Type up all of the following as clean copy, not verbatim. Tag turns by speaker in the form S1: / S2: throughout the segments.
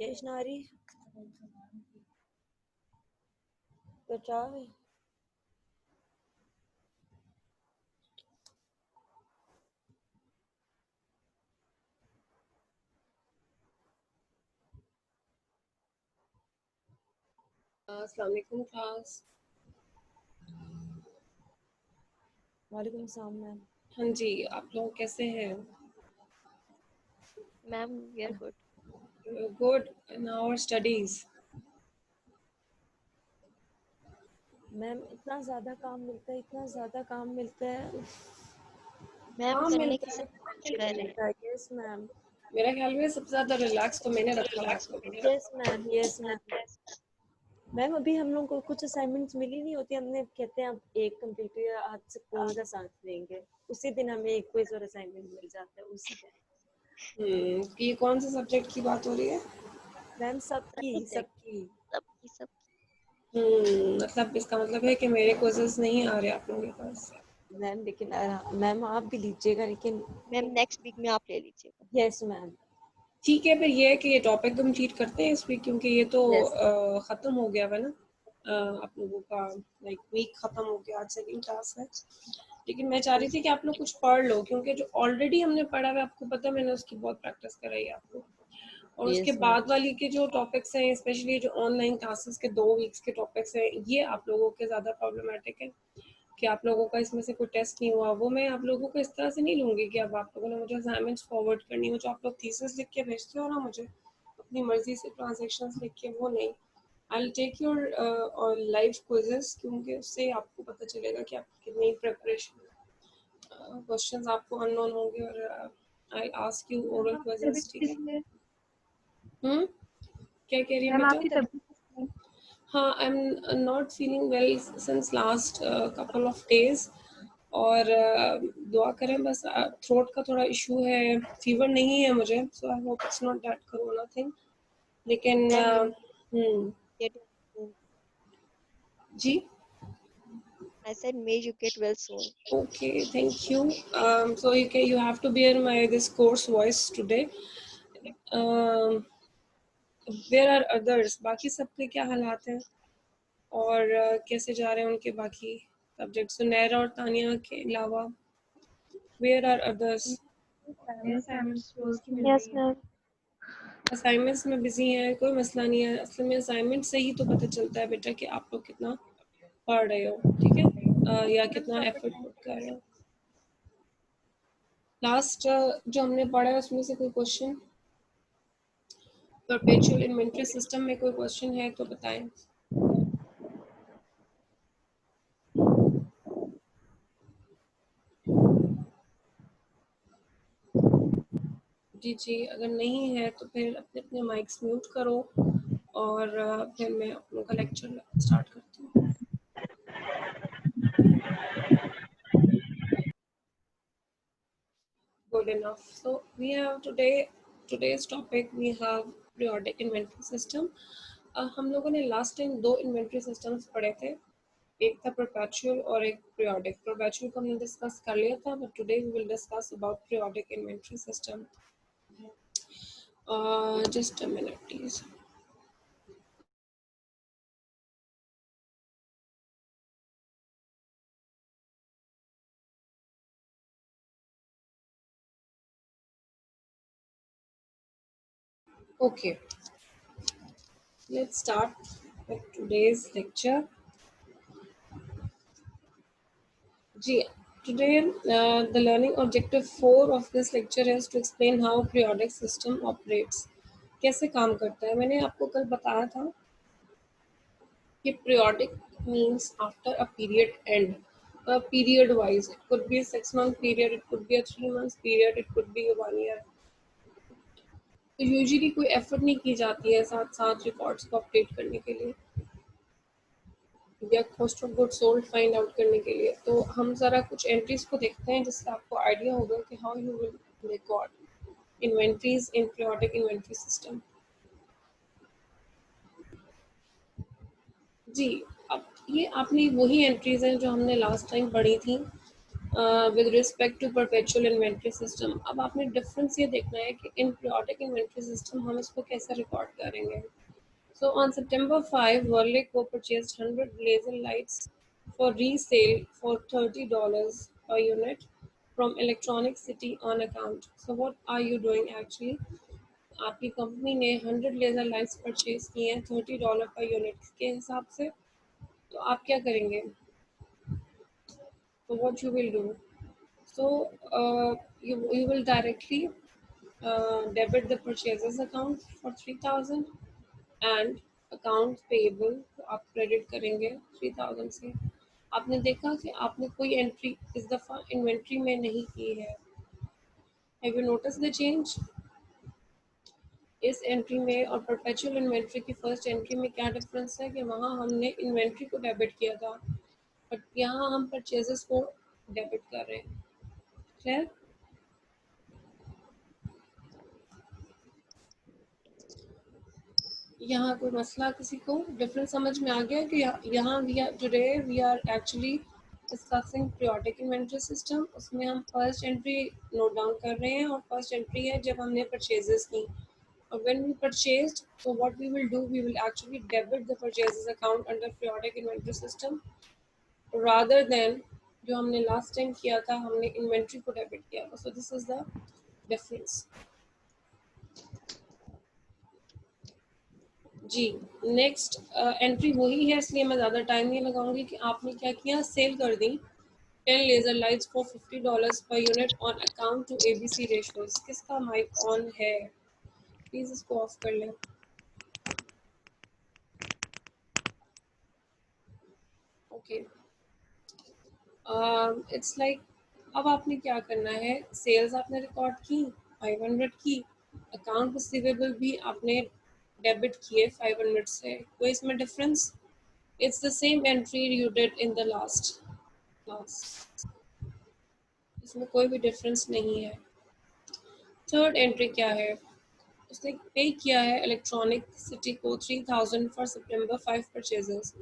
S1: Stationary बचावे
S2: अस्सलाम वालेकुम क्लास।
S1: वालेकुम सलाम मैम।
S2: हाँ जी, आप लोग कैसे हैं?
S3: Ma'am, we are good.
S2: Good in our studies.
S1: Ma'am इतना ज़्यादा काम मिलता है, इतना ज़्यादा काम मिलता है।
S3: मैम
S2: हाँ
S3: करने
S2: मिलता
S3: की
S2: है,
S3: सब कोशिश कर रहे हैं।
S1: Yes ma'am.
S2: मेरा ख्याल में सबसे ज्यादा रिलैक्स तो मैंने रखा हुआ है आपको।
S1: Yes ma'am, yes ma'am. Ma'am अभी हम लोग को कुछ असाइनमेंट्स मिली नहीं होती, हमने कहते हैं अब एक कंप्लीट हुआ, आज से कौन का साथ देंगे, उसी दिन हमें एक क्विज और असाइनमेंट मिल जाता है उसी दिन।
S2: ये कौन से सब्जेक्ट की बात हो रही है?
S1: मैम सबकी सबकी
S3: सब
S2: मतलब इसका मतलब है कि मेरे क्विज़ेस नहीं आ रहे आप लोगों के पास।
S1: मैम, लेकिन मैम आप भी लीजिएगा, लेकिन
S3: मैम नेक्स्ट वीक में आप ले लीजिएगा।
S1: Yes ma'am.
S2: ठीक है, फिर ये है कि ये टॉपिक कंप्लीट करते हैं इस वीक, क्योंकि ये तो
S1: Yes.
S2: ख़त्म हो गया है ना। आप लोगों का लाइक वीक ख़त्म हो गया, आज सेकंड क्लास है। लेकिन मैं चाह रही थी कि आप लोग कुछ पढ़ लो, क्योंकि जो ऑलरेडी हमने पढ़ा है आपको पता है, मैंने उसकी बहुत प्रैक्टिस कराई है आपको। और उसके
S1: Yes,
S2: बाद
S1: ma'am.
S2: वाली के जो टॉपिक्स हैं, स्पेशली जो ऑनलाइन क्लासेस के 2 वीक्स के टॉपिक्स हैं, ये आप लोगों के ज़्यादा प्रॉब्लमेटिक है कि आप लोगों का इसमें से कोई टेस्ट नहीं हुआ। वो मैं आप लोगों को इस तरह से नहीं लूँगी कि अब आप लोगों ने मुझे असाइनमेंट्स फॉरवर्ड करनी हो, जो आप लोग थीसिस लिख के भेजते हो ना मुझे अपनी मर्जी से ट्रांजैक्शंस लिख के, वो नहीं। I will take your live quizzes, क्योंकि उससे आपको पता चलेगा कि आपकी कितनी प्रिपरेशन। क्वेश्चंस आपको अननोन होंगे और I ask you oral quizzes, ठीक है? क्या कह रही है
S4: मैम
S2: बेटा?
S4: आपकी तबीयत
S2: हाँ, I am not feeling well since last couple of days, और दुआ करें बस। थ्रोट का थोड़ा इशू है, फीवर नहीं है मुझे, so I hope it's not that corona thing. लेकिन
S3: Get well.
S2: जी,
S3: I said may you get well soon.
S2: okay, thank you. So you have to bear my this coarse voice today. Where are others? बाकी सबके क्या हालात हैं और कैसे जा रहे हैं उनके बाकी सब्जेक्ट्स? सुनैरा और तानिया के अलावा where are others?
S4: असाइनमेंट्स रोज की मिल
S3: Yes,
S4: रही है।
S3: ma'am.
S2: असाइनमेंट्स में बिजी हैं, कोई मसला नहीं है। असल में असाइनमेंट से ही तो पता चलता है बेटा कि आप लोग कितना पढ़ रहे हो, ठीक है? या कितना एफर्ट पुट कर रहे हो। लास्ट जो हमने पढ़ा है उसमें से कोई क्वेश्चन परपेचुअल इन्वेंटरी सिस्टम में कोई क्वेश्चन है तो बताएं। जी जी, अगर नहीं है तो फिर अपने अपने माइक्स म्यूट करो और फिर मैं अपनों का लेक्चर स्टार्ट करती हूँ। Good enough. So we have today's topic we have periodic inventory system. हम लोगों ने लास्ट टाइम 2 इन्वेंटरी सिस्टम्स पढ़े थे, एक था परपेचुअल और एक पीरियोडिक। परपेचुअल को हमने डिस्कस कर लिया था, but today we will discuss about periodic inventory system. Just a minute please. Okay, let's start with today's lecture. Ji, today the learning objective 4 of this lecture is to explain how periodic system operates. कैसे काम करता है? मैंने आपको कल बताया था कि periodic means after a period end, period wise. It could be a 6-month period, it could be a 3 months period, it could be a 1 year. तो यूजुअली कोई एफर्ट नहीं की जाती है साथ साथ रिकॉर्ड्स को अपडेट करने के लिए या cost of goods sold find out करने के लिए। तो हम ज़रा कुछ एंट्रीज को देखते हैं जिससे आपको आइडिया होगा कि how you will record inventories in periodic inventory system. जी, अब ये आपने वही एंट्रीज हैं जो हमने लास्ट टाइम पढ़ी थी। With respect to perpetual inventory system. अब आपने डिफरेंस ये देखना है कि इन पीरियोडिक इन्वेंट्री सिस्टम हम इसको कैसे रिकॉर्ड करेंगे। So on September 5, Verlico purchased 100 laser lights for resale for $30 per unit from Electronic City on account. So what are you doing actually? आपकी कंपनी ने 100 लेजर लाइट्स परचेज की हैं $30 per unit के हिसाब से, तो आप क्या करेंगे? So what you will do? So you will directly debit the purchases account for 3000 and account payable तो आप क्रेडिट करेंगे 3000 से। आपने देखा कि आपने कोई एंट्री इस दफ़ा इन्वेंट्री में नहीं की है। Have you notice the change? इस एंट्री में और परपेचुअल इन्वेंट्री की फर्स्ट एंट्री में क्या डिफरेंस है कि वहाँ हमने इन्वेंट्री को डेबिट किया था, बट यहाँ हम परचेजेस को डेबिट कर रहे हैं। क्लियर? यहाँ कोई मसला किसी को डिफरेंस समझ में आ गया कि यहाँ we are actually discussing periodic inventory system. उसमें हम फर्स्ट एंट्री नोट डाउन कर रहे हैं और फर्स्ट एंट्री है जब हमने परचेजेस की। और when we purchased, so what we will do, we will actually debit the purchases account under periodic inventory system rather than जो हमने लास्ट टाइम किया था, हमने इन्वेंट्री को डेबिट किया था। So this is the difference. जी, नेक्स्ट एंट्री वही है, इसलिए मैं ज़्यादा टाइम नहीं लगाऊंगी कि आपने क्या किया, सेल कर दी 10 laser lights for $50 per unit on account to ABC ratios. किसका माइक ऑन है? प्लीज इसको ऑफ कर लें। ओके, इट्स लाइक अब आपने क्या करना है, सेल्स आपने रिकॉर्ड की 500 की, अकाउंट रिसीवेबल भी आपने डेबिट किए 500 से। कोई इसमें difference? It's the same entry you did in the last class, इसमें कोई भी डिफरेंस नहीं है। थर्ड एंट्री क्या है, उसने पे किया है इलेक्ट्रॉनिक सिटी को 3000 फॉर सितंबर 5 परचेजेस।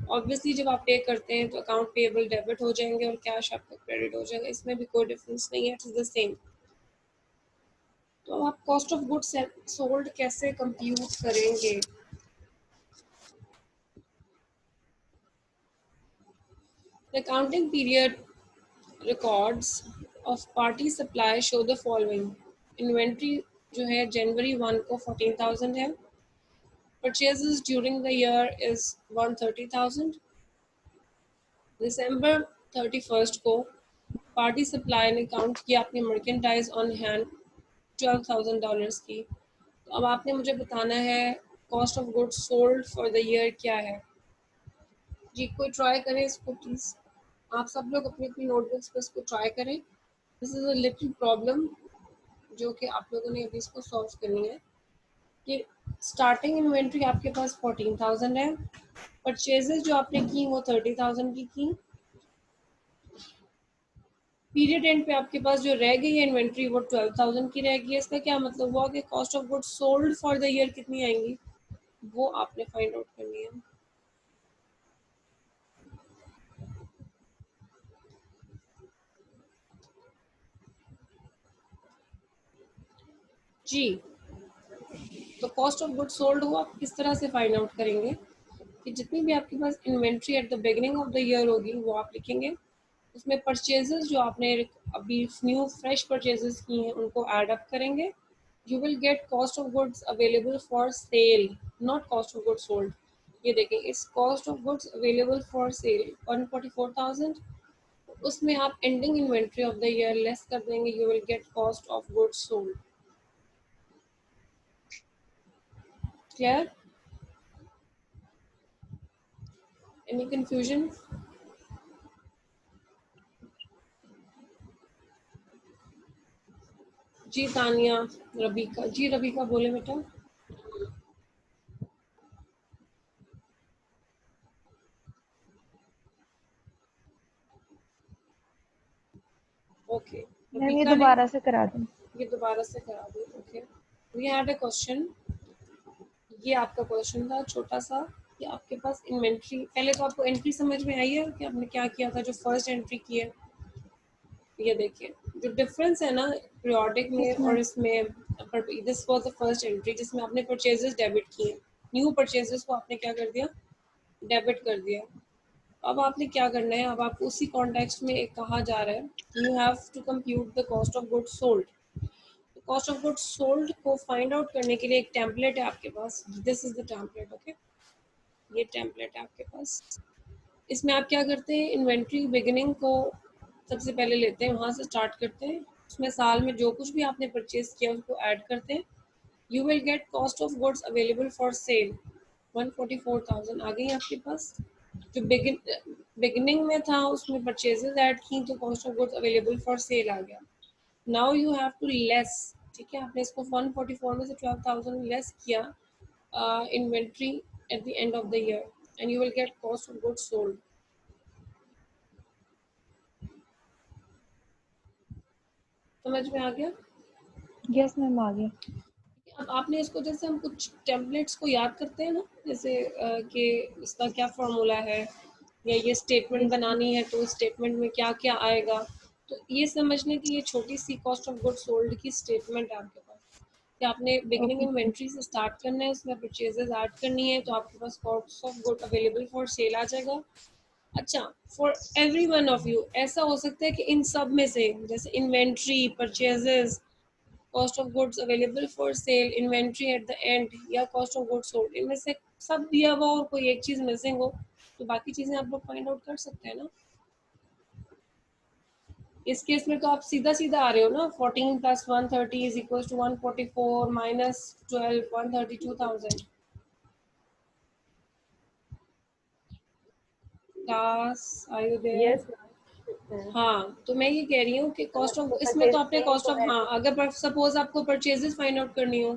S2: ऑब्वियसली जब आप पे करते हैं तो अकाउंट पेएबल डेबिट हो जाएंगे और कैश आपका क्रेडिट हो जाएगा, इसमें भी कोई डिफरेंस नहीं है, इट इज द सेम। तो आप कॉस्ट ऑफ गुड्स सोल्ड कैसे कंप्यूट करेंगे? The accounting period records of party supply show the following. Inventory जो है जनवरी 1 को 14,000 है, purchases during the year is 130,000, दिसंबर 31 को पार्टी सप्लाई ने काउंट किया अपनी मर्केंडाइज ऑन हैंड $12,000 की। तो अब आपने मुझे बताना है cost of goods sold for the year क्या है। जी, कोई ट्राई करें इसको प्लीज, आप सब लोग अपनी अपनी नोटबुक्स पर इसको ट्राई करें। This is a little problem जो कि आप लोगों ने अभी इसको सॉल्व करनी है कि स्टार्टिंग इन्वेंट्री आपके पास 14,000 है, परचेजेस जो आपने की वो 30,000 की, पीरियड एंड पे आपके पास जो रह गई है इन्वेंट्री वो 12,000 की रह गई है। इसका क्या मतलब हुआ कि cost of goods sold for the year कितनी आएंगी, वो आपने फाइंड आउट करनी है। जी, तो कॉस्ट ऑफ गुड्स सोल्ड हुआ, आप किस तरह से फाइंड आउट करेंगे कि जितनी भी आपके पास inventory at the beginning of the year होगी वो आप लिखेंगे, उसमें परचेजेस जो आपने अभी न्यू फ्रेश परचेजेस की हैं उनको ऐड अप करेंगे। You will get cost of goods available for sale, not cost of goods sold. ये देखें, इस cost of goods available for sale 144,000, उसमें आप ending inventory of the year less कर देंगे, you will get cost of goods sold. Clear? Any confusion? जी तानिया, रबीका जी, रबीका बोले बेटा। ओके,
S4: मैम ये
S2: रबीका ने
S4: दोबारा से करा दूं?
S2: ये दोबारा से करा दो। Okay, we had a question, ये आपका क्वेश्चन था छोटा सा कि आपके पास इन्वेंट्री, पहले तो आपको एंट्री समझ में आई है कि आपने क्या किया था जो फर्स्ट एंट्री की है? ये देखिए जो डिफरेंस है ना पीरियोडिक में
S4: Yes,
S2: और
S4: ma'am.
S2: इसमें, this was the first entry जिसमें आपने परचेजेस डेबिट किए, न्यू परचेजेस को आपने क्या कर दिया, डेबिट कर दिया। अब आपने क्या करना है, अब आपको उसी कॉन्टेक्स्ट में एक कहा जा रहा है you have to compute the cost of goods sold. Cost of goods sold को फाइंड आउट करने के लिए एक टेम्पलेट है आपके पास, this is the template, okay, ये टेम्पलेट है आपके पास। इसमें आप क्या करते हैं, इन्वेंट्री बिगिनिंग को सबसे पहले लेते हैं, वहाँ से स्टार्ट करते हैं, उसमें साल में जो कुछ भी आपने परचेज किया उसको ऐड करते हैं। You will get cost of goods available for sale 144,000 आ गई आपके पास। जो बिगिनिंग में था उसमें परचेजेस ऐड की तो cost of goods available for sale आ गया। Now you have to less, ठीक है, आपने इसको 144 में से 12,000 लेस किया inventory at the end of the year and you will get cost of goods sold. समझ में आ गया?
S4: Yes, ma'am. आ गया.
S2: अब आपने इसको, जैसे हम कुछ टेम्पलेट्स को याद करते हैं ना, जैसे कि इसका क्या फॉर्मूला है या ये स्टेटमेंट
S4: Yes, ma'am.
S2: बनानी है तो स्टेटमेंट में क्या क्या आएगा, तो ये समझने की ये छोटी सी कॉस्ट ऑफ गुड्स सोल्ड की स्टेटमेंट है आपके पास कि आपने बिगिनिंग
S4: Okay.
S2: इन्वेंट्री से स्टार्ट करना है, उसमें परचेजेस ऐड करनी है तो आपके पास cost of good available for sale आ जाएगा। अच्छा, for every one of you ऐसा हो सकता है कि इन सब में से, जैसे inventory, purchases, cost of goods available for cell, inventory at the end या कॉस्ट ऑफ गुड्स सोल्ड, इनमें से सब दिया हुआ और कोई एक चीज मिसिंग हो तो बाकी चीजें आप लोग फाइंड आउट कर सकते हैं ना। इस केस में तो आप सीधा सीधा आ रहे हो ना, 14 plus 130 is equal to 144 minus 12 132,000। Das are you there?
S1: Yes ma'am.
S2: हाँ, तो मैं ये कह रही हूँ कि कॉस्ट ऑफ,
S1: आपको
S2: इसमें तो
S1: परचेज
S2: आपने
S1: सेल
S2: कॉस्ट
S1: को
S2: ऑफ, हाँ,
S1: ऐड
S2: अगर सपोज आपको परचेजेस फाइंड आउट करनी हो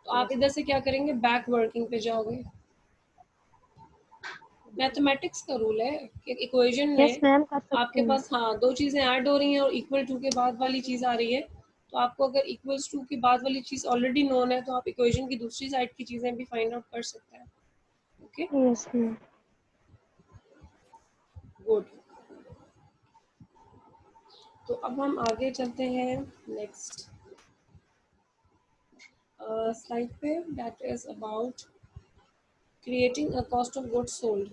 S2: तो आप इधर से क्या करेंगे, बैक वर्किंग पे जाओगे। मैथमेटिक्स का रूल है कि इक्वेशन
S4: Yes,
S2: में
S4: ma'am. कर सकते
S2: आपके
S4: हैं.
S2: पास, हाँ, दो चीजें ऐड हो रही हैं और इक्वल टू के बाद वाली चीज आ रही है, तो आपको अगर इक्वल्स टू के बाद वाली चीज ऑलरेडी नोन है तो आप इक्वेशन की दूसरी साइड की चीजें भी फाइंड आउट कर सकते हैं। Okay,
S4: Yes, ma'am.
S2: गुड। तो अब हम आगे चलते हैं नेक्स्ट स्लाइड पे, that is about creating a cost of goods sold.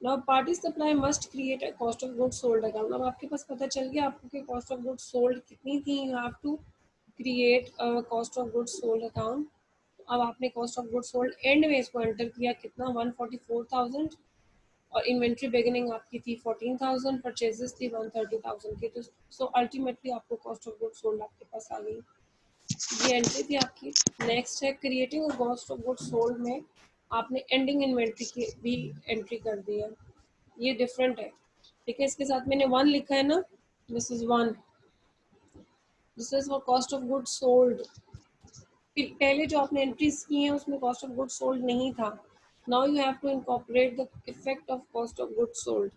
S2: Now party supply must create a cost of goods sold account. अब आपके पास पता चल गया आपको कि कॉस्ट ऑफ गुड्स सोल्ड कितनी थी, you have to create a cost of goods sold account. अब आपने cost of goods sold end में इसको एंटर किया कितना, 144,000, और इन्वेंट्री बिगिनिंग आपकी थी 14,000, परचेजेस थी 130,000 की, तो सो अल्टीमेटली आपको कॉस्ट ऑफ गुड्स सोल्ड आपके पास आ गई। ये एंट्री थी आपकी। नेक्स्ट है creating cost of goods sold में आपने एंडिंग इन्वेंट्री की भी एंट्री कर दी है, ये डिफरेंट है, ठीक है, इसके साथ मैंने 1 लिखा है ना, this is 1, this is for cost of goods sold. पहले जो आपने एंट्रीज की हैं उसमें कॉस्ट ऑफ गुड्स सोल्ड नहीं था, now you have to incorporate the effect of cost of goods sold.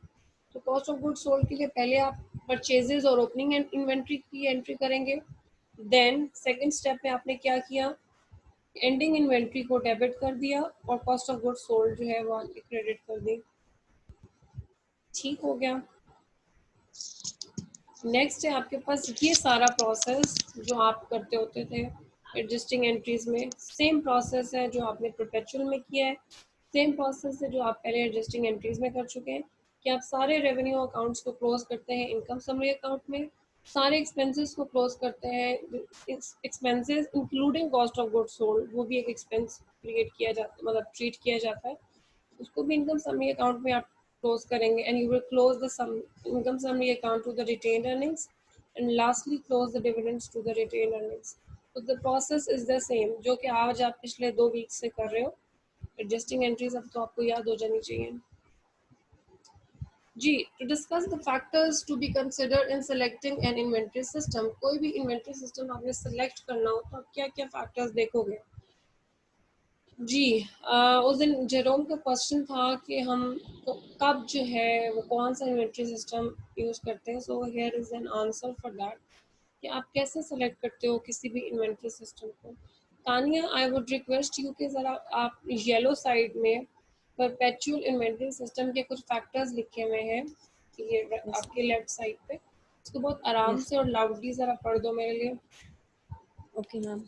S2: तो कॉस्ट ऑफ गुड्स सोल्ड के लिए पहले आप परचेजेस और ओपनिंग इन्वेंट्री की एंट्री करेंगे, देन सेकंड स्टेप में आपने क्या किया, एंडिंग इन्वेंट्री को डेबिट कर दिया और कॉस्ट ऑफ गुड्स सोल्ड जो है वो क्रेडिट कर दी। ठीक हो गया। नेक्स्ट है आपके पास ये सारा प्रोसेस जो आप करते होते थे एडजस्टिंग एंट्रीज में, सेम प्रोसेस है जो आपने परपेचुअल में किया है, सेम प्रोसेस है जो आप पहले एडजस्टिंग एंट्रीज में कर चुके हैं कि आप सारे रेवेन्यू अकाउंट्स को क्लोज करते हैं इनकम समरी अकाउंट में, सारे एक्सपेंसेस को क्लोज करते हैं, expenses including cost of goods sold, वो भी एक एक्सपेंस क्रिएट किया जाता है, मतलब ट्रीट किया जाता है, उसको भी इनकम समरी अकाउंट में आप क्लोज करेंगे and you will close the sum income summary account to the retained earnings and lastly close the dividends to the retained earnings. तो the process is the same जो कि आज आप पिछले 2 week से कर रहे हो। एडजस्टिंग एंट्रीज अब तो आपको याद हो जानी चाहिए जी। To discuss the factors to be considered in selecting an inventory system, कोई भी इन्वेंट्री सिस्टम आपने सेलेक्ट करना हो तो आप क्या क्या फैक्टर्स देखोगे जी। उस दिन जेरोम का क्वेश्चन था कि हम तो कब जो है वो कौन सा इन्वेंट्री सिस्टम यूज करते हैं, so here is an answer for that कि आप कैसे सेलेक्ट करते हो किसी भी इन्वेंट्री सिस्टम को। Tania, I would request you कि ज़रा आप येलो साइड में परपेचुअल इन्वेंट्री सिस्टम के कुछ फैक्टर्स लिखे हुए हैं, ये आपके लेफ्ट साइड पे, इसको बहुत आराम
S1: Yes.
S2: से और लाउडली जरा पढ़ दो मेरे लिए।
S1: Okay, ma'am.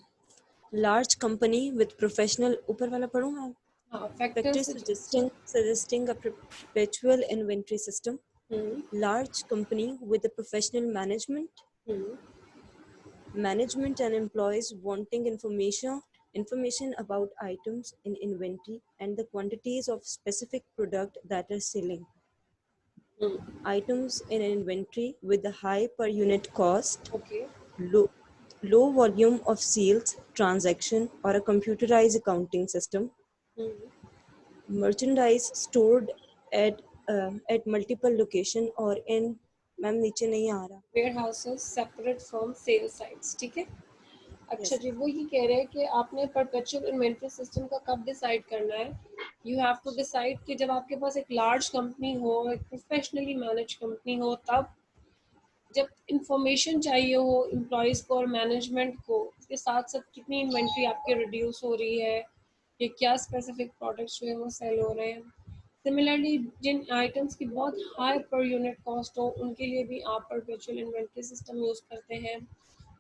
S1: Large company with professional, ऊपर वाला पढ़ूँ मैं?
S2: हाँ,
S1: Factors
S2: factors.
S1: suggesting a perpetual inventory system.
S2: Hmm
S1: Large company with a professional
S2: hmm
S1: management and employees wanting information about items in inventory and the quantities of specific product that are selling. Items in inventory with a high per unit cost,
S2: okay
S1: low volume of sales transaction or a computerized accounting system. Merchandise stored at multiple location or in, ma'am नीचे नहीं आ रहा।
S2: Warehouses separate from sale sites, ठीक है। अच्छा
S1: Yes.
S2: जी, वो ये कह रहे हैं कि आपने परपेचुअल इन्वेंटरी सिस्टम का कब डिसाइड करना है। यू हैव टू डिसाइड कि जब आपके पास एक लार्ज कंपनी हो, एक प्रोफेशनली मैनेज कंपनी हो, तब जब इंफॉर्मेशन चाहिए हो एम्प्लॉयज़ को और मैनेजमेंट को, इसके साथ साथ कितनी इन्वेंट्री आपकी रिड्यूस हो रही है, ये क्या स्पेसिफिक प्रोडक्ट्स जो है वो सेल हो रहे हैं। सिमिलरली जिन आइटम्स की बहुत हाई पर यूनिट कॉस्ट हो, उनके लिए भी आप परपेचुअल इन्वेंट्री सिस्टम यूज़ करते हैं।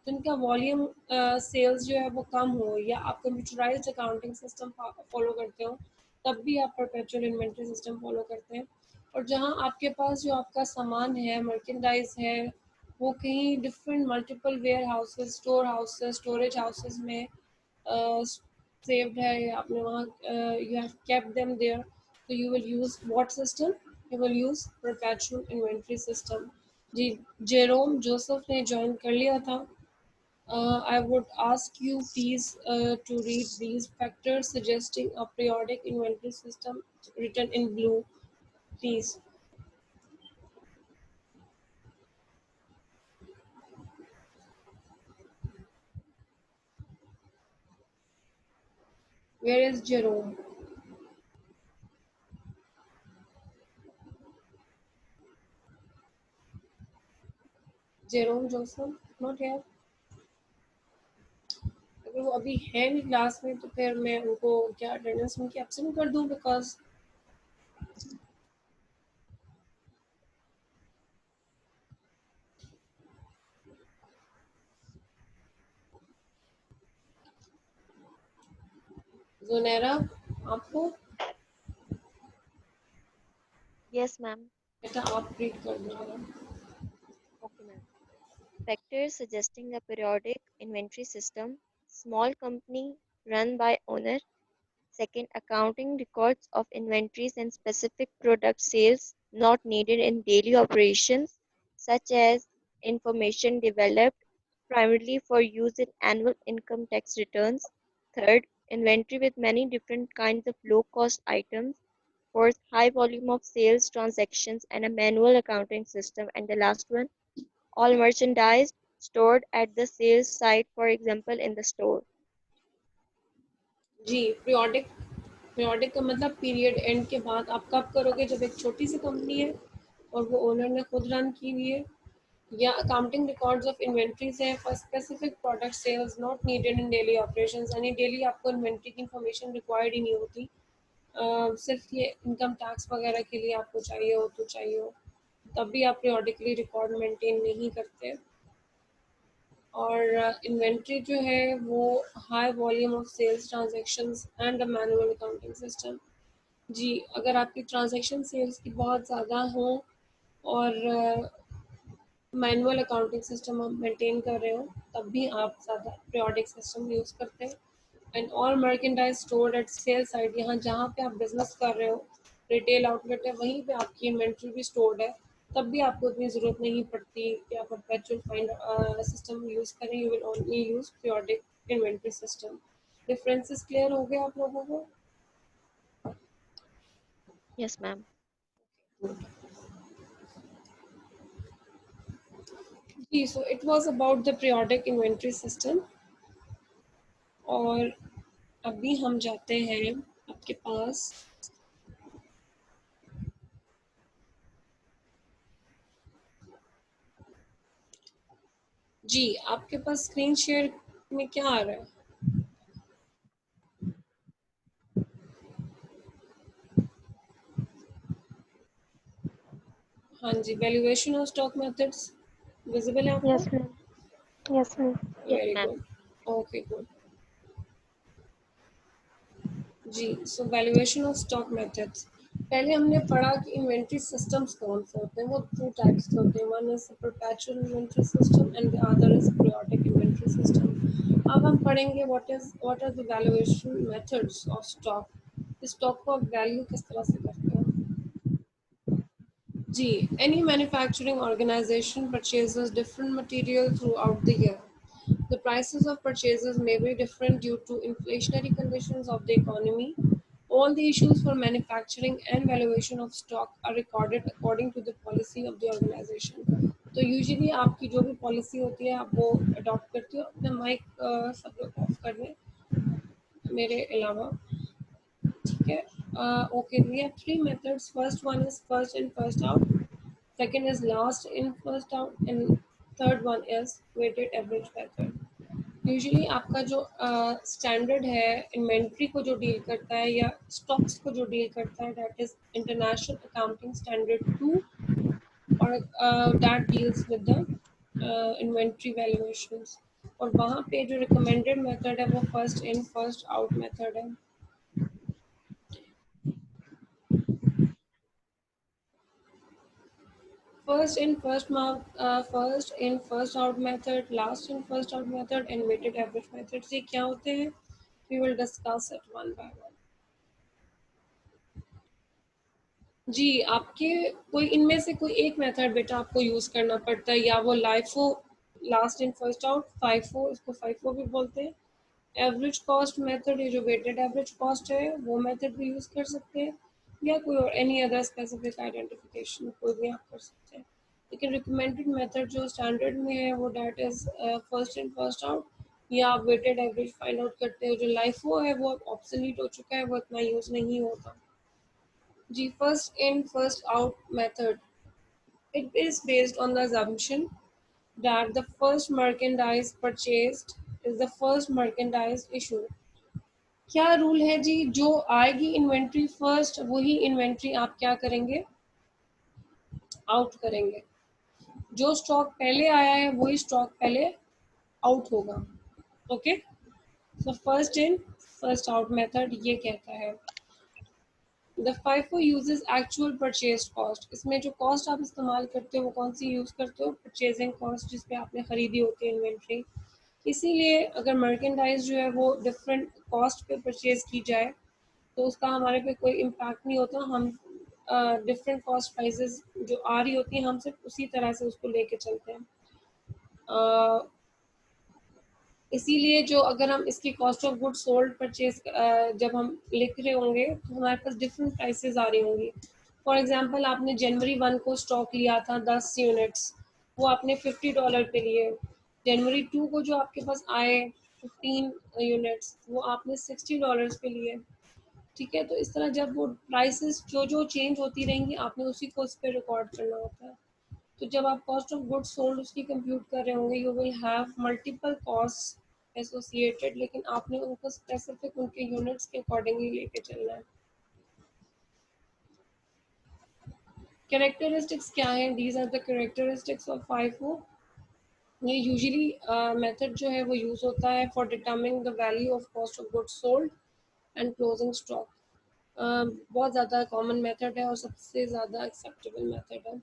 S2: जिनका वॉल्यूम सेल्स जो है वो कम हो, या आप कंप्यूटराइज्ड अकाउंटिंग सिस्टम फॉलो करते हो, तब भी आप परपेचुअल इन्वेंट्री सिस्टम फॉलो करते हैं। और जहाँ आपके पास जो आपका सामान है, मर्केंडाइज है, वो कहीं different multiple warehouses, storehouses, storage houses में सेव्ड है, या आपने वहाँ you have kept them there, तो you will use what system, you will use perpetual inventory system. जी, जेरोम जोसेफ ने ज्वाइन कर लिया था। I would ask you please to read these factors suggesting a periodic inventory system written in blue, please. Where is Jerome? Jerome Joseph? Not here. अगर वो अभी है नहीं क्लास में, तो फिर मैं उनको क्या अटेंडेंस उनकी एब्सेंट कर दूं, बिकॉज जोनेरा आपको,
S3: Yes, ma'am.
S2: बेटा आप रीड कर दो जरा।
S3: Okay, ma'am. Factors suggesting a periodic inventory system. Small company run by owner. Second, accounting records of inventories and specific product sales not needed in daily operations, such as information developed primarily for use in annual income tax returns. Third, inventory with many different kinds of low-cost items. Fourth, high volume of sales transactions and a manual accounting system. And the last one, all merchandise stored at the sales site, for example, in the store.
S2: जी, periodic का मतलब period and के बाद आप कब करोगे, जब एक छोटी सी कंपनी है और वो ओनर ने खुद रन की हुई है, या अकाउंटिंग रिकॉर्ड्स ऑफ इन्वेंट्रीज है for specific product sales not needed in daily operations, यानी डेली आपको इन्वेंट्री की इंफॉर्मेशन रिक्वायर्ड ही नहीं होती, सिर्फ ये इनकम टैक्स वगैरह के लिए आपको चाहिए हो तो चाहिए हो, तब भी आप पीरियोडिकली रिकॉर्ड मेंटेन नहीं करते। और इन्वेंट्री जो है वो high volume of sales transactions and a manual accounting system. जी, अगर आपकी ट्रांजैक्शन सेल्स की बहुत ज़्यादा हो और मैनुअल अकाउंटिंग सिस्टम आप मेंटेन कर रहे हो, तब भी आप ज़्यादा पीरियोडिक सिस्टम यूज़ करते हैं। And all merchandise stored at sale site, यहाँ जहाँ पे आप बिजनेस कर रहे हो, रिटेल आउटलेट है, वहीं पे आपकी इन्वेंट्री भी स्टोर्ड है, तब भी आपको इतनी ज़रूरत नहीं पड़ती कि आप परपेचुअल फाइंड सिस्टम यूज़ करें, you will only use periodic inventory system. Differences clear हो गए आप लोगों को?
S3: Yes, ma'am.
S2: जी, so it was about the periodic inventory system. और अभी हम जाते हैं आपके पास, जी आपके पास स्क्रीन शेयर में क्या आ रहा है? हाँ जी, valuation of stock methods visible है आपको?
S4: Yes ma'am, yes ma'am.
S3: Yes,
S2: very
S3: ma'am.
S2: Good, okay good. जी, so valuation of stock methods, पहले हमने पढ़ा कि इन्वेंट्री सिस्टम्स कौन से होते हैं। वो टू टाइप्स के होते हैं, one is perpetual inventory system and the other is periodic inventory system. अब हम पढ़ेंगे what are the valuation methods of stock, stock को आप वैल्यू किस तरह से करते हैं। जी, any manufacturing organization purchases different material throughout the year. The prices of purchases may be different due to inflationary conditions of the economy. All the issues for manufacturing and valuation of stock are recorded according to the policy of the organization. तो usually आपकी जो भी policy होती है आप वो adopt करते हो। अपना mic सब लोग off कर दें मेरे अलावा, ठीक है। Okay, we have three methods. First one is first in first out. Second is last in first out, and third one is weighted average method. Usually आपका जो स्टैंडर्ड है इन्वेंट्री को जो डील करता है या स्टॉक्स को जो डील करता है, that is international accounting standard 2, और that deals with the inventory valuations. और वहाँ पे जो रिकमेंडेड मेथड है वो first in first out method है। First in first out method, last in first out method and weighted average method ये क्या होते हैं? We will discuss it one by one. जी, आपके कोई इनमें से कोई एक मेथड बेटा आपको यूज करना पड़ता है, या वो LIFO last in first out, FIFO, इसको फाइफो भी बोलते हैं, एवरेज कॉस्ट मेथड, ये जो वेटेड एवरेज कॉस्ट है वो मेथड भी यूज कर सकते हैं, या कोई और एनी अदर स्पेसिफिक आइडेंटिफिकेशन कोई भी आप कर सकते हैं। लेकिन रिकमेंडेड मेथड जो स्टैंडर्ड में है वो that is first in first out, या आप वेटेड एवरेज फाइंड आउट करते हो। जो लाइफो है वो अब ऑब्सोलीट हो चुका है, वो इतना यूज नहीं होता। जी, first in first out method, it is based on the assumption that the first merchandise purchased is the first merchandise issued. क्या रूल है जी? जो आएगी इन्वेंट्री फर्स्ट वही इन्वेंट्री आप क्या करेंगे? आउट करेंगे। जो स्टॉक पहले आया है वही स्टॉक पहले आउट होगा। Okay, so first in first out method ये कहता है। The FIFO uses actual purchased cost. इसमें जो कॉस्ट आप इस्तेमाल करते हो वो कौन सी यूज करते हो? परचेजिंग कॉस्ट, जिस पे आपने खरीदी होती है इन्वेंट्री। इसीलिए अगर मर्केंडाइज जो है वो डिफरेंट कॉस्ट पे परचेज की जाए तो उसका हमारे पे कोई इम्पैक्ट नहीं होता। हम डिफरेंट कॉस्ट प्राइसेस जो आ रही होती हैं हम सिर्फ उसी तरह से उसको लेके चलते हैं। इसीलिए जो अगर हम इसकी cost of good sold purchase जब हम लिख रहे होंगे तो हमारे पास डिफरेंट प्राइसेस आ रही होंगी। फॉर एग्जांपल आपने जनवरी 1 को स्टॉक लिया था 10 यूनिट्स, वो आपने $50 पे लिए। जनवरी 2 को जो आपके पास आए 15 यूनिट्स वो आपने $60 पे लिए। ठीक है, तो इस तरह जब वो प्राइसेस जो जो चेंज होती रहेंगी आपने उसी को उस पर रिकॉर्ड करना होता है। तो जब आप कॉस्ट ऑफ गुड्स सोल्ड उसकी कंप्यूट कर रहे होंगे, you will have multiple cost associated, लेकिन आपने उनको स्पेसिफिक उनके यूनिट्स के अकॉर्डिंगली लेके चलना है। कैरेक्टरिस्टिक्स क्या है? These are the characteristics of FIFO। ये यूजुअली मेथड जो है वो यूज होता है for determining the value of cost of goods sold and closing stock. बहुत ज़्यादा कॉमन मेथड है और सबसे ज़्यादा एक्सेप्टेबल मेथड है।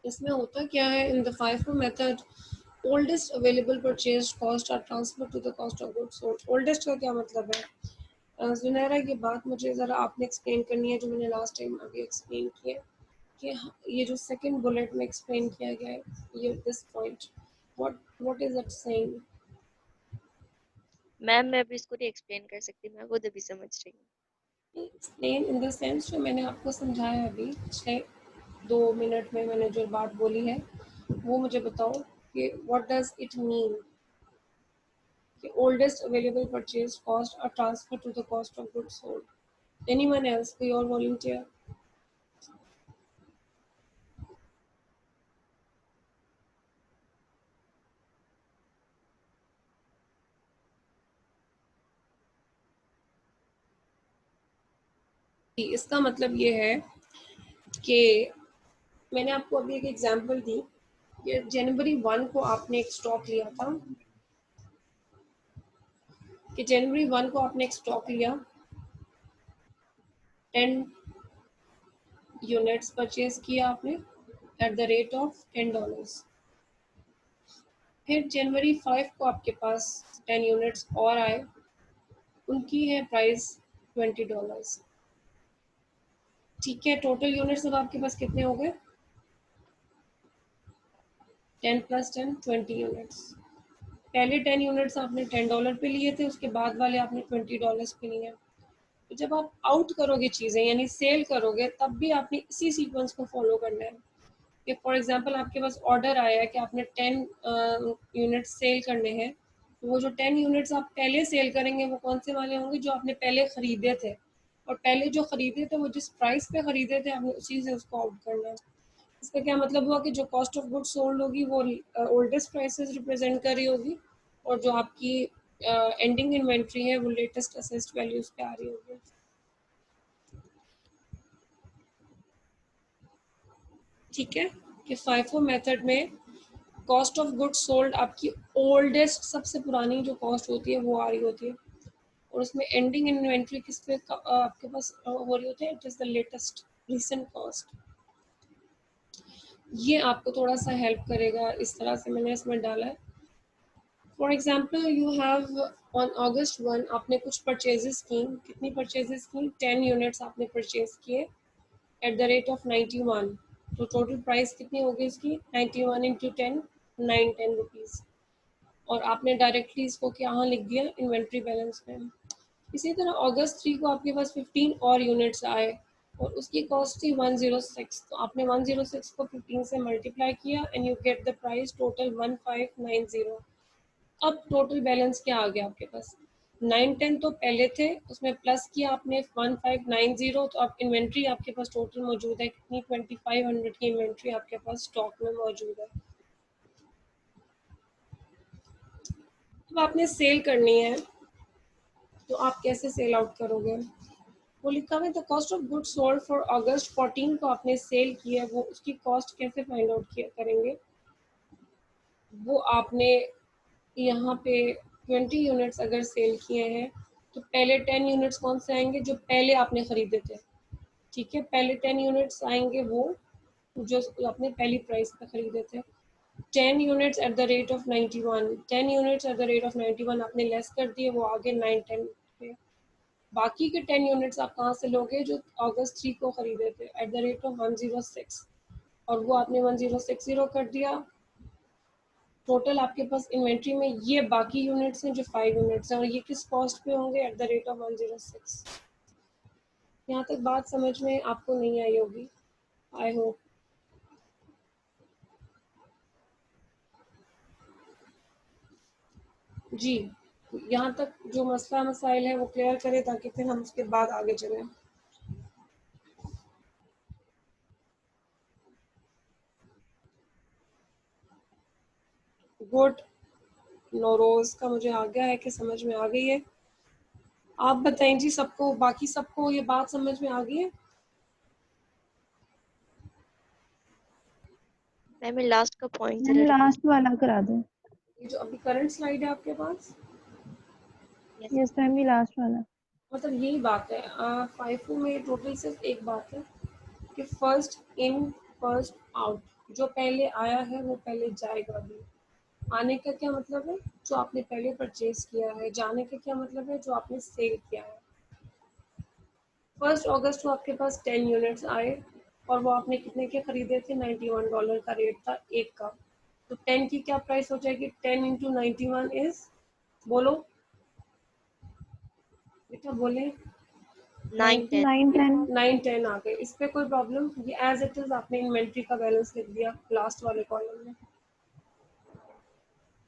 S2: इसमें होता क्या है? In the FIFO method oldest available purchase cost are transfer to the cost of goods sold. Oldest का क्या मतलब है? जुनैरा, ये बात मुझे ज़रा आपने एक्सप्लेन करनी है जो मैंने लास्ट टाइम अभी एक्सप्लेन किया कि ये जो सेकंड बुलेट में एक्सप्लेन किया गया है, ये this point, what is it saying?
S3: Ma'am मैं अभी इसको नहीं एक्सप्लेन कर सकती, मैं खुद अभी समझ रही हूँ।
S2: एक्सप्लेन इन द सेंस जो मैंने आपको समझाया अभी पिछले 2 मिनट में मैंने जो बात बोली है वो मुझे बताओ कि व्हाट डज इट मीन कि oldest available purchase cost are transferred to the cost of goods sold. Anyone else? कोई और volunteer? इसका मतलब ये है कि मैंने आपको अभी एक एग्जांपल दी कि जनवरी 1 को आपने एक स्टॉक लिया था, कि जनवरी 1 को आपने एक स्टॉक लिया, 10 यूनिट्स परचेज किया आपने एट द रेट ऑफ $10। फिर जनवरी 5 को आपके पास 10 यूनिट्स और आए, उनकी है प्राइस $20। ठीक है, टोटल यूनिट्स अब आपके पास कितने हो गए? 10 + 10 20 यूनिट्स। पहले 10 यूनिट्स आपने $10 पे लिए थे, उसके बाद वाले आपने $20 पे लिए। तो जब आप आउट करोगे चीज़ें यानी सेल करोगे, तब भी आपने इसी सीक्वेंस को फॉलो करना है। कि फॉर एग्जांपल आपके पास ऑर्डर आया है कि आपने 10 यूनिट्स सेल करने हैं, तो वो जो 10 यूनिट्स आप पहले सेल करेंगे वो कौन से वाले होंगे? जो आपने पहले खरीदे थे, और पहले जो खरीदे थे वो जिस प्राइस पे खरीदे थे आपने उसी से उसको आउट करना है। इसका क्या मतलब हुआ कि जो कॉस्ट ऑफ गुड्स सोल्ड होगी वो ओल्डेस्ट प्राइसेस रिप्रेजेंट कर रही होगी, और जो आपकी एंडिंग इन्वेंट्री है वो लेटेस्ट असेस्ड वैल्यूज पे आ रही होगी। ठीक है, कि FIFO मेथड में कॉस्ट ऑफ गुड्स सोल्ड आपकी ओल्डेस्ट, सबसे पुरानी जो कॉस्ट होती है वो आ रही होती है, और उसमें एंडिंग इन्वेंट्री किस पे आपके पास हो रही होती है? It is the latest recent cost. ये आपको थोड़ा सा हेल्प करेगा, इस तरह से मैंने इसमें डाला है। For example you have on August 1 आपने कुछ परचेजेस की, कितनी परचेजेस की? 10 यूनिट्स आपने परचेज किए एट द रेट ऑफ 91। तो टोटल प्राइस कितनी होगी इसकी? 91 इंटू 10, 910 रुपीज़। और आपने डायरेक्टली इसको यहाँ लिख दिया इन्वेंट्री बैलेंस में। इसी तरह August 3 को आपके पास 15 और यूनिट्स आए और उसकी कॉस्ट थी 106। तो आपने 106 को 15 से मल्टीप्लाई किया and you get the price total 1590। अब टोटल बैलेंस क्या आ गया आपके पास? 910 तो पहले थे, उसमें प्लस किया आपने 1590, तो अब इन्वेंट्री आपके पास टोटल मौजूद है कितनी? 2500 की इन्वेंट्री आपके पास स्टॉक में मौजूद है। अब आपने सेल करनी है, तो आप कैसे सेल आउट करोगे? वो लिखा हुआ है the cost of goods sold for August 14 को आपने सेल किया है, वो उसकी कॉस्ट कैसे फाइंड आउट किया करेंगे? वो आपने यहाँ पे 20 यूनिट्स अगर सेल किए हैं, तो पहले 10 यूनिट्स कौन से आएंगे? जो पहले आपने खरीदे थे। ठीक है, पहले 10 यूनिट्स आएंगे वो जो आपने पहली प्राइस पे खरीदे थे। 10 units at the rate of 91, 10 units at the rate of 91 आपने लेस कर दिए, वो आगे 910 पे। बाकी के 10 यूनिट्स आप कहाँ से लोगे? जो August 3 को खरीदे थे एट द रेट ऑफ 106, और वो आपने 1060 कर दिया। टोटल आपके पास इन्वेंट्री में ये बाकी यूनिट्स हैं जो 5 यूनिट्स हैं, और ये किस कॉस्ट पे होंगे? At the rate of 106। यहाँ तक बात समझ में आपको नहीं आई होगी, आई होप। जी, यहाँ तक जो मसला मसाइल है वो क्लियर करें ताकि फिर हम उसके बाद आगे चलें। गुड, नौरोज का मुझे आ गया है कि समझ में आ गई है। आप बताएं जी, सबको, बाकी सबको ये बात समझ में आ गई है?
S3: मैं लास्ट का पॉइंट जरा रिपीट।
S4: लास्ट वाला करा दो।
S2: ये जो अभी करंट स्लाइड है आपके पास,
S4: यस मैम, ये लास्ट वाला।
S2: मतलब यही बात है। FIFO में टोटल सिर्फ एक बात है कि फर्स्ट इन फर्स्ट आउट, जो पहले आया है वो पहले जाएगा भी। आने का क्या मतलब है? जो आपने पहले परचेज किया है। जाने का क्या मतलब है? जो आपने सेल किया है। 1 अगस्त को आपके पास 10 यूनिट्स आए और वो आपने कितने के खरीदे थे? $91 का रेट था एक का। तो 10 की क्या प्राइस हो जाएगी? 10 इंटू 91 इज, बोलो बेटा बोले,
S3: 910।
S4: 910।
S2: 910 आ गए। इस पे कोई प्रॉब्लम? ये एज इट इज आपने इन्वेंट्री का बैलेंस लिख दिया लास्ट वाले कॉलम में।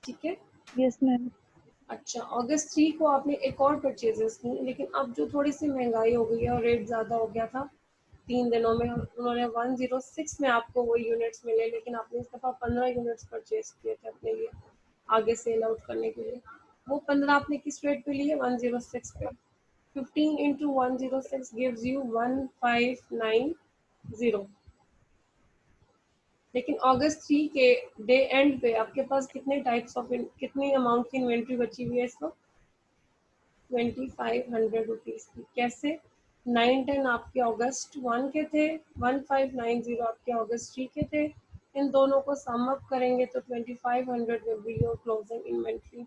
S2: ठीक है।
S4: Yes ma'am.
S2: अच्छा, August 3 को आपने एक और परचेजेस की, लेकिन अब जो थोड़ी सी महंगाई हो गई है और रेट ज़्यादा हो गया था 3 दिनों में, उन्होंने 106 में आपको वो यूनिट्स मिले, लेकिन आपने इस दफ़ा 15 यूनिट्स परचेज किए थे अपने लिए आगे सेल आउट करने के लिए। वो 15 आपने किस रेट पे लिए? 106 पे। 15 इंटू 106 गिव्स यू 1590। लेकिन अगस्त 3 के डे एंड पे आपके पास कितने टाइप्स ऑफ कितनी अमाउंट की इन्वेंट्री बची हुई है इस वक्त? 2500 रुपीज की। कैसे? 9-10 आपके अगस्त 1 के थे, 1590 आपके अगस्त 3 के थे। इन दोनों को सम अप करेंगे तो 2500 will be your closing inventory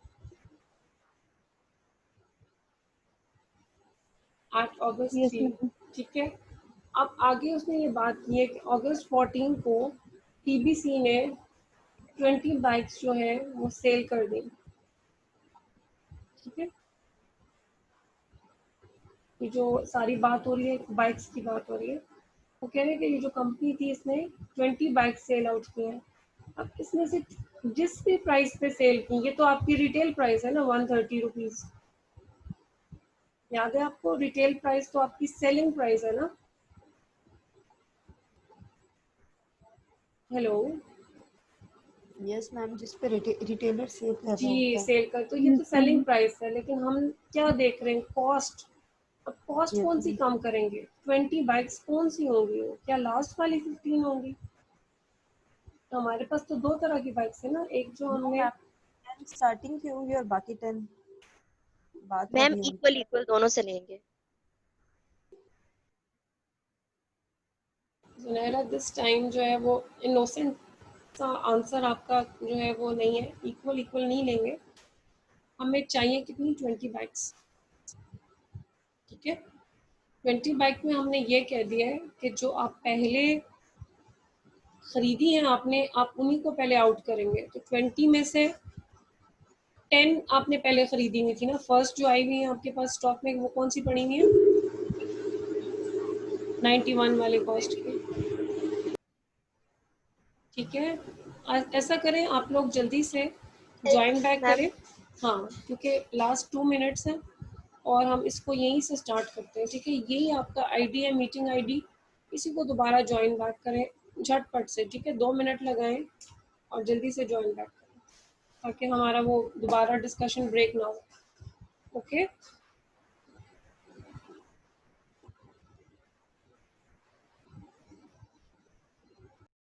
S2: at August
S4: yes
S2: 3।
S4: Ma'am.
S2: ठीक है, अब आगे उसने ये बात की है कि अगस्त 14 को टीबीसी ने 20 बाइक्स जो है वो सेल कर दी। ठीक है, ये जो सारी बात हो रही है बाइक्स की बात हो रही है, वो कह रहे हैं कि ये जो कंपनी थी इसने 20 बाइक सेल आउट किए हैं। अब इसमें से जिस भी प्राइस पे सेल की, ये तो आपकी रिटेल प्राइस है ना 130 रुपीज, याद है आपको? रिटेल प्राइस तो आपकी सेलिंग प्राइस है ना। हेलो
S1: यस मैम, जिस पे रिटेलर सेल कर रहे
S2: जी,
S1: होते हैं।
S2: सेल कर, तो ये तो
S4: यस
S2: सेलिंग
S4: मैम।
S2: प्राइस है, लेकिन हम क्या देख रहे हैं? कॉस्ट। अब कॉस्ट
S1: यस
S2: कौन सी
S1: मैम।
S2: कम करेंगे? 20 बाइक्स कौन सी होंगी? वो क्या लास्ट वाली 15 होंगी? तो हमारे पास तो दो तरह की बाइक्स है ना, एक जो
S1: नो
S2: हमने
S1: मैम, 10 स्टार्टिंग की होंगी और बाकी 10 बाद
S3: मैम
S1: वाली होंगी।
S3: इक्वल इक्वल दोनों से लेंगे।
S2: सुनहरा दिस टाइम जो है वो इनोसेंट सा आंसर आपका जो है वो नहीं है, इक्वल इक्वल नहीं लेंगे। हमें चाहिए कितनी? 20 बाइक्स। ठीक है, 20 बाइक में हमने ये कह दिया है कि जो आप पहले खरीदी है आपने, आप उन्हीं को पहले आउट करेंगे। तो 20 में से 10 आपने पहले खरीदी हुई थी ना, फर्स्ट जो आई हुई है आपके पास स्टॉक में, वो कौन सी पड़ी हुई है? 91 वाले कॉस्ट की। ठीक है, ऐसा करें आप लोग जल्दी से ज्वाइन बैक
S3: मैम
S2: करें। हाँ, क्योंकि लास्ट 2 मिनट्स हैं और हम इसको यहीं से स्टार्ट करते हैं। ठीक है, यही आपका आईडी है, मीटिंग आईडी। इसी को दोबारा ज्वाइन बैक करें झटपट से। ठीक है, 2 मिनट लगाएं और जल्दी से ज्वाइन बैक करें ताकि हमारा वो दोबारा डिस्कशन ब्रेक ना हो। ओके।